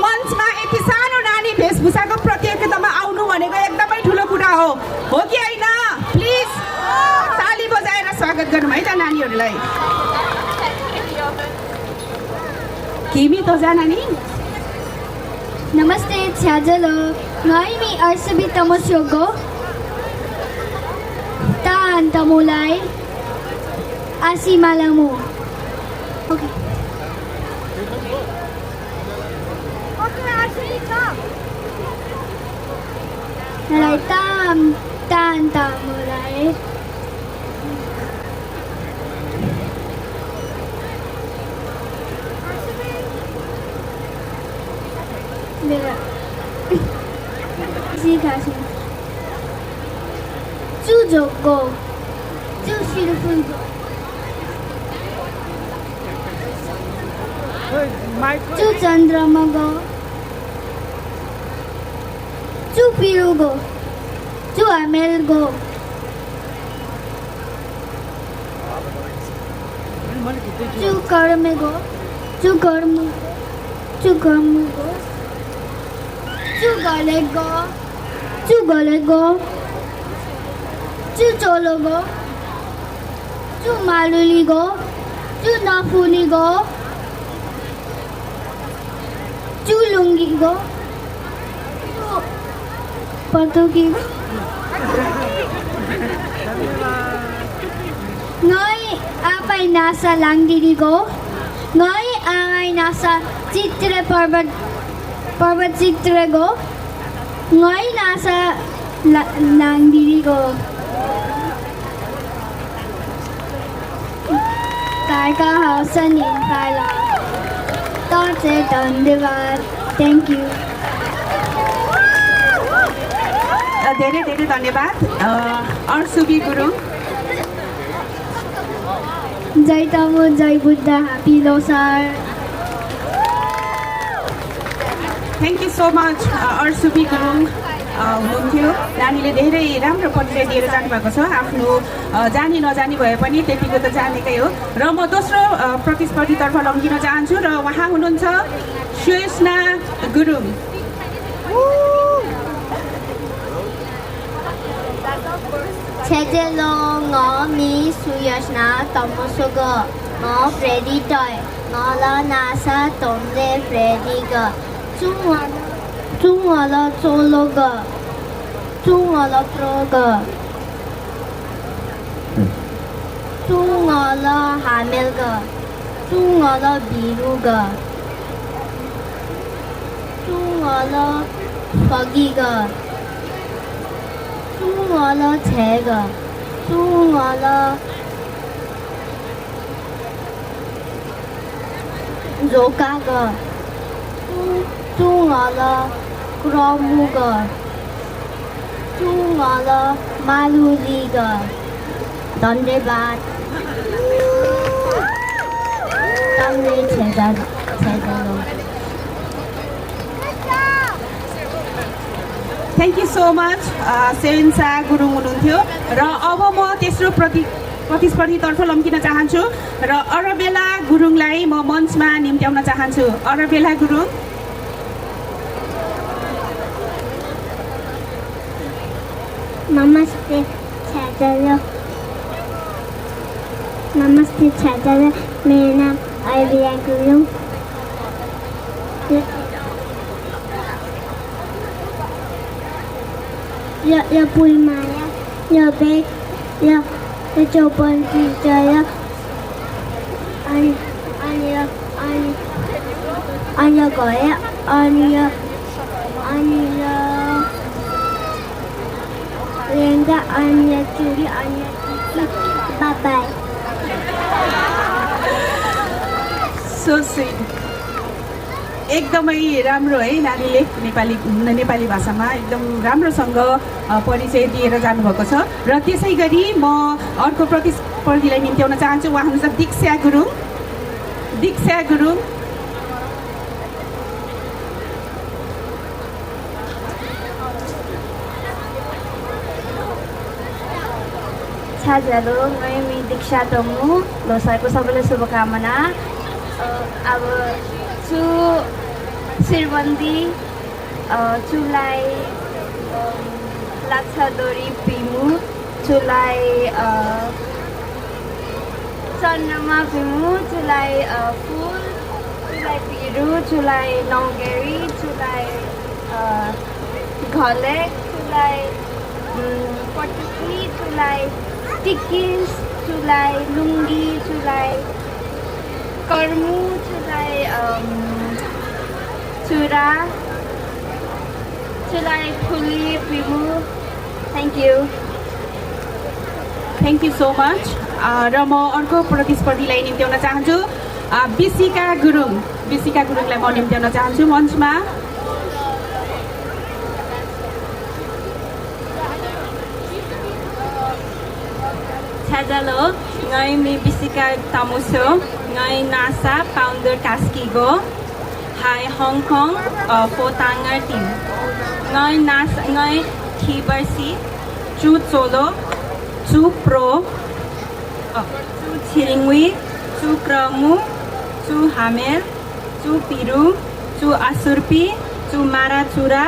मञ्चमा यति सानो नानी वेशभूषाको प्रतियोगितामा आउनु भनेको एकदमै ठुलो कुरा हो कि होइन? प्लिज ताली बजाएर स्वागत गरौँ है त नानीहरूलाई। किमी त जा नानी। Namaste, Chajalo. Ngaimi Arsabi Tamosyogo. Taan Tamulay. Asimalamu. Okay. Okay, Arsabi come. Nalay Taan Tamulay. Chú Jogo, Chú Shirfugo, Chú Chandramago, Chú Pirugo, Chú Amelgo, Chú Karmego, Chú Karmugo, Chú Karmugo. Chú Galego, Chú Galego, Chú Chologo, Chú Maluligo, Chú Nafuligo, Chú Lungigo, Chú Patugigo. Ngay apay nasa Langdirigo, ngay angay nasa Chitre Parbat Chitrego, ngay nasa Langdirigo. Taika Hausa Ninpala. That's it, Dhanyavad. Thank you. धेरै धेरै धन्यवाद अर्सुबी गुरुङ। जय तमु जय Buddha happy Losar. Thank you so much Arsubi Gurung हुनुहुन्थ्यो। नानीले धेरै राम्रो परिचय दिएर जानुभएको छ। आफ्नो जानी नजानी भए पनि त्यतिको त जानेकै हो। र म दोस्रो प्रतिस्पर्धीतर्फ लम्किन चाहन्छु र उहाँ हुनुहुन्छ सुयसना Gurung. Chedelo ngo mi Suyashna Tamosogo ngo Freddy Toy ngo la nasa tomde Freddy ga Chungwala Chologa Chungwala Proga Chungwala Hamelga Chungwala Biruga Chungwala Fagiga Chungwala Chega Chungwala Zokaga Chungwala Kromuga Chungwala Maluliga Dhanyavad Tamne Chedalo। Thank you so much Sensa Gurung हुनुहुन्थ्यो। र अब म तेस्रो प्रतिस्पर्धीतर्फ लम्किन चाहन्छु र Arbela गुरुङलाई म मञ्चमा निम्त्याउन चाहन्छु। अरबेला गुरुङ। नमस्ते छात्राओं। नमस्ते छात्राओं, मेरा नाम अरबिया गुरुङ। या पुलमाया, या बेग, या चौपन टीचर, अन्य गए, अन्य लेंगा, अन्य चूड़ी, अन्य बाय बाय। So sweet. एकदमै राम्रो है नानीले नेपाली भाषामा एकदम राम्रोसँग परिचय दिएर जानुभएको छ। र त्यसै गरी म अर्को प्रतिस्पर्धीलाई निम्त्याउन चाहन्छु। उहाँ हुनुहुन्छ दीक्षा गुरुङ। दीक्षा गुरुङ। छात्राहरू, मैं दीक्षा तमु। लोसारको सबैलाई शुभकामना। अब शिरबन्दी चुलाई लाछादोरी पिमु चुलाई चन्द्रमा पिमु चुलाई फुल चुलाई पिरु चुलाई नौगेरी चुलाई घलेक चुलाई पटुकी चुलाई टिकिस चुलाई लुङ्गी चुलाई कर्मु चुलाई चुरा चुलाई फुली पिमु thank you thank you so much र म अर्को प्रतिस्पर्धीलाई निम्त्याउन चाहन्छु बिसिका गुरुङलाई म निम्त्याउन चाहन्छु मञ्चमा 찾아러 ngai mi bisika tamuso ngai nasa founder kaskigo hai Hong Kong for tangar team ngai nasa ngai kibarsi chu solo chu pro chu chiringwi chu kramu chu hamel chu piru chu asurpi chu mara chura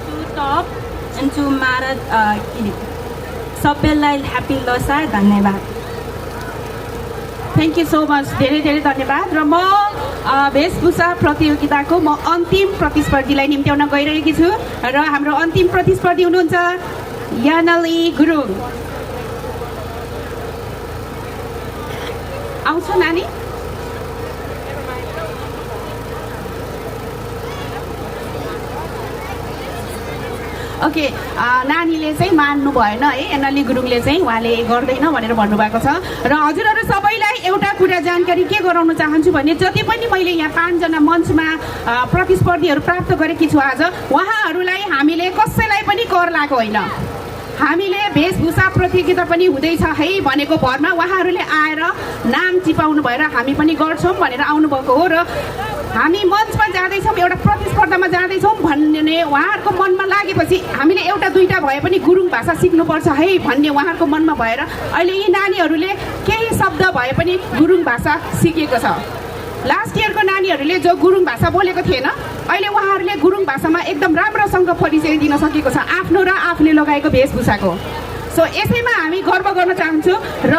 chu top and chu mara kilip सबैलाई happy Losar धन्यवाद thank you so much धेरै धेरै धन्यवाद र म वेशभूषा प्रतियोगिताको म अन्तिम प्रतिस्पर्धीलाई निम्त्याउन गइरहेकी छु र हाम्रो अन्तिम प्रतिस्पर्धी हुनुहुन्छ यानली गुरुङ आउँछ नानी ओके नानीले चाहिँ मान्नु भएन है एनली गुरुङले चाहिँ उहाँले गर्दैन भनेर भन्नुभएको छ र हजुरहरू सबैलाई एउटा कुरा जानकारी के गराउन चाहन्छु भने जति पनि मैले यहाँ 5 जना मञ्चमा प्रतिस्पर्धीहरू प्राप्त गरेकी छु आज उहाँहरूलाई हामीले कसैलाई पनि कर लागेको होइन हामीले वेशभूषा प्रतियोगिता पनि हुँदैछ है भनेको भरमा उहाँहरूले आएर नाम टिपाउनु भएर हामी पनि गर्छौँ भनेर आउनुभएको हो र हामी मञ्चमा जाँदैछौँ एउटा प्रतिस्पर्धामा जाँदैछौँ भन्ने उहाँहरूको मनमा लागेपछि हामीले एउटा दुईवटा भए पनि गुरुङ भाषा सिक्नुपर्छ है भन्ने उहाँहरूको मनमा भएर अहिले यी नानीहरूले केही शब्द भए पनि गुरुङ भाषा सिकेको छ लास्ट इयरको नानीहरूले जो गुरुङ भाषा बोलेको थिएन अहिले उहाँहरूले गुरुङ भाषामा एकदम राम्रोसँग परिचय दिन सकेको छ आफ्नो र आफूले लगाएको वेशभूषाको सो यसैमा हामी गर्व गर्न चाहन्छु र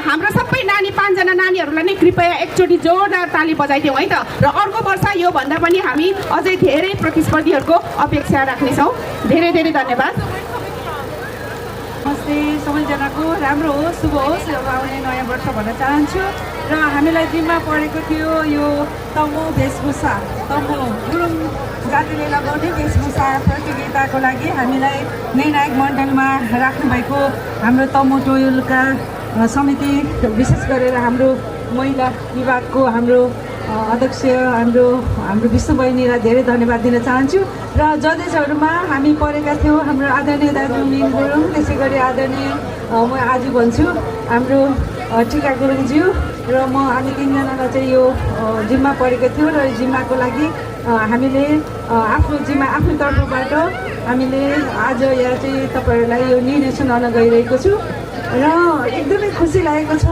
हाम्रो सबै नानी 5 जना नानीहरूलाई नै कृपया एकचोटि जोरदार ताली बजाइदिउँ है त र अर्को वर्ष योभन्दा पनि हामी अझै धेरै प्रतिस्पर्धीहरूको अपेक्षा राख्नेछौँ धेरै धेरै धन्यवाद नमस्ते सबैजनाको राम्रो होस् शुभ होस् अब आउने नयाँ वर्ष भन्न चाहन्छु र हामीलाई जिम्मा परेको थियो यो तमु वेशभूषा तमु गुरुङ जातिले लगाउने वेशभूषा प्रतियोगिताको लागि हामीलाई निर्णायक मण्डलमा राख्नुभएको हाम्रो तमु टोयलका समिति विशेष गरेर हाम्रो महिला विभागको हाम्रो अध्यक्ष हाम्रो विष्णु बहिनीलाई धेरै धन्यवाद दिन चाहन्छु र जजेसहरूमा हामी परेका थियौँ हाम्रो आदरणीय दाजु मिन गुरुङ त्यसै गरी आदरणीय म आज भन्छु हाम्रो टिका गुरुङज्यू र म हामी 3 जनालाई चाहिँ यो जिम्मा परेको थियो र जिम्माको लागि हामीले आफ्नो जिम्मा आफ्नो तर्फबाट हामीले आज यहाँ चाहिँ तपाईँहरूलाई यो निर्णय सुनाउन गइरहेको छु र एकदमै खुसी लागेको छ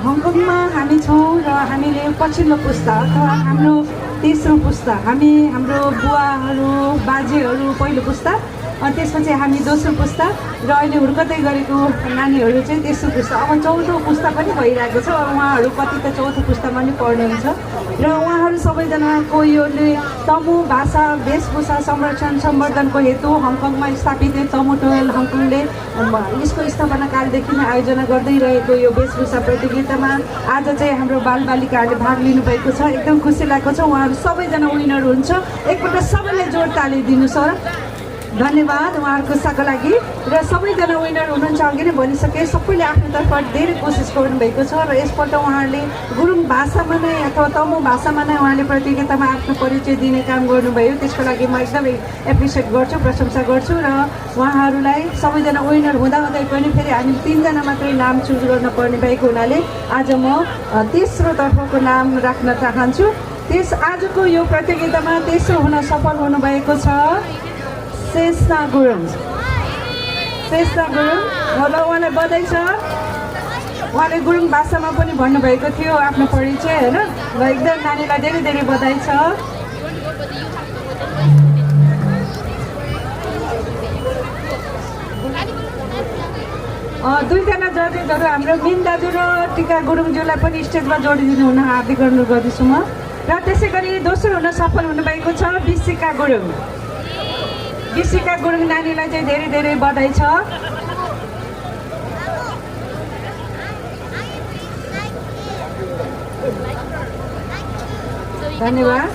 हङकङमा हामी छौँ र हामीले पछिल्लो पुस्ता अथवा हाम्रो तेस्रो पुस्ता हाम्रो बुवाहरू बाजेहरू पहिलो पुस्ता अनि त्यसपछि हामी दोस्रो पुस्ता र अहिले हुर्कदै गरेको नानीहरू चाहिँ तेस्रो पुस्ता अब चौथो पुस्ता पनि भइरहेको छ उहाँहरू कति त चौथो पुस्तामा पनि पढ्नुहुन्छ र उहाँहरू सबैजनाको योले तमु भाषा वेशभूषा संरक्षण सम्वर्धनको हेतु हङकङमा स्थापित तमु टोयल हङकङले यसको स्थापना कालदेखि नै आयोजना गर्दै रहेको यो वेशभूषा प्रतियोगितामा आज चाहिँ हाम्रो बालबालिकाहरूले भाग लिनुभएको छ एकदम खुसी लागेको छ उहाँहरू सबैजना विनर हुन्छ एकपल्ट सबैलाई जोड ताली दिनु सर धन्यवाद उहाँहरूको साको लागि र सबैजना विनर हुनुहुन्छ अघि नै भनिसके सबैले आफ्नो तर्फबाट धेरै कोसिस गर्नुभएको छ र यसपल्ट उहाँहरूले गुरुङ भाषामा नै अथवा तमु भाषामा नै उहाँले प्रतियोगितामा आफ्नो परिचय दिने काम गर्नुभयो त्यसको लागि म एकदमै एप्रिसिएट गर्छु प्रशंसा गर्छु र उहाँहरूलाई सबैजना विनर हुँदाहुँदै पनि फेरि हामी 3 जना मात्रै नाम चुज गर्न पर्ने भएको हुनाले आज म तेस्रो तर्फको नाम राख्न चाहन्छु आजको यो प्रतियोगितामा तेस्रो हुन सफल हुनुभएको छ शेषना गुरुङ होला उहाँलाई बधाई छ उहाँले गुरुङ भाषामा पनि भन्नुभएको थियो आफ्नो परिचय होइन र एकदम नानीलाई धेरै धेरै बधाई छ दुईजना जजेसहरू हाम्रो मिन दाजु र टिका गुरुङज्यूलाई पनि स्टेजमा जोडिदिनु हुन हार्दिक अनुरोध गर्दछु म। र त्यसै गरी दोस्रो हुन सफल हुनुभएको छ विशिका गुरुङ। विशिका गुरुङ नानीलाई चाहिँ धेरै धेरै बधाई छ। धन्यवाद।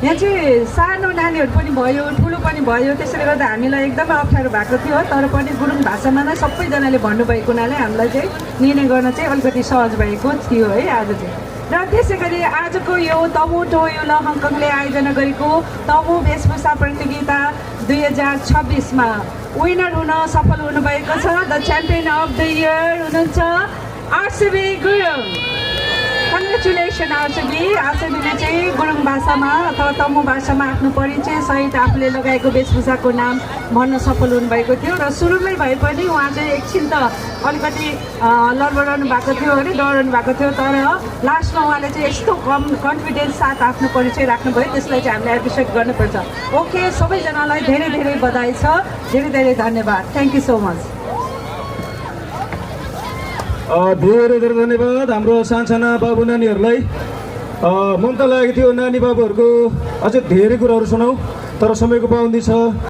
यहाँ चाहिँ सानो नानीहरू पनि भयो, ठुलो पनि भयो, त्यसैले गर्दा हामीलाई एकदमै अप्ठ्यारो भएको थियो, तर पनि गुरुङ भाषामा नै सबैजनाले भन्नुभएको हुनाले हामीलाई चाहिँ निर्णय गर्न चाहिँ अलिकति सहज भएको थियो है आज चाहिँ। र त्यसै गरी आजको यो तमु टोयोल हङकङले आयोजना गरेको तमु वेशभूषा प्रतियोगिता 2026मा विनर हुन सफल हुनुभएको छ। The champion of the year हुनुहुन्छ आरसीबी गुरुङ। कङ्ग्रेचुलेसन आरसीबी। आरसीबीले चाहिँ गुरुङ भाषामा अथवा तमु भाषामा आफ्नो परिचय सहित आफूले लगाएको वेशभूषाको नाम भन्न सफल हुनुभएको थियो। र सुरुमै भए पनि उहाँ चाहिँ एकछिन त अलिकति लडबडाउनु भएको थियो अरे, डराउनु भएको थियो, तर लास्टमा उहाँले चाहिँ यस्तो कन्फिडेन्स साथ आफ्नो परिचय राख्नुभयो, त्यसलाई चाहिँ हामीले एप्रिसिएट गर्नुपर्छ। ओके, सबैजनालाई धेरै धेरै बधाई छ, धेरै धेरै धन्यवाद। Thank you so much. धेरै धेरै धन्यवाद हाम्रो सानसाना बाबु नानीहरूलाई। मन त लागेको थियो नानी बाबुहरूको अझै धेरै कुराहरू सुनौँ, तर समयको पाबन्दी छ।